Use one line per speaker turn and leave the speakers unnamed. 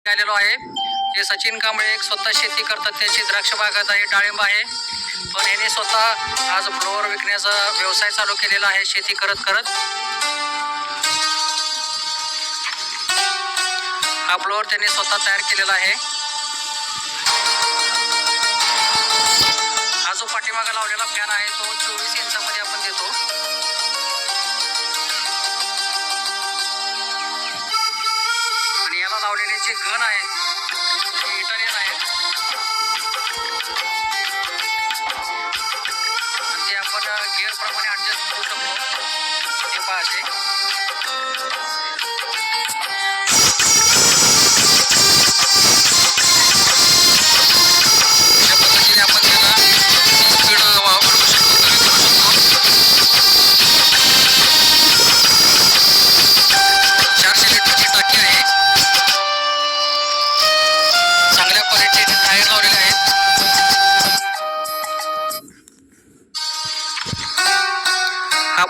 आलेलो आहे. हे सचिन कांबळे एक स्वतः शेती करतात, त्याची द्राक्ष बागायत आहे, डाळिंब आहे. पण याने स्वतः आज ब्लोअर विकण्याचा व्यवसाय चालू केलेला आहे शेती करत करत. हा ब्लोअर त्यांनी स्वतः तयार केलेला आहे. हा जो पाठीमागे लावलेला फॅन आहे तो 24 इंचामध्ये आपण देतो. आणि याला लावलेले जे घन आहेत ते इटालियन आहेत. ते आपण गिअर प्रमाणे ऍडजस्ट करू शकतो. हे पाहते अशा पद्धतीने आपण त्याला स्पीड वापरू शकतो, कमी करू शकतो. 400 लिटरची टाकी आहे. चांगल्या क्वालिटीचे टायर लावलेले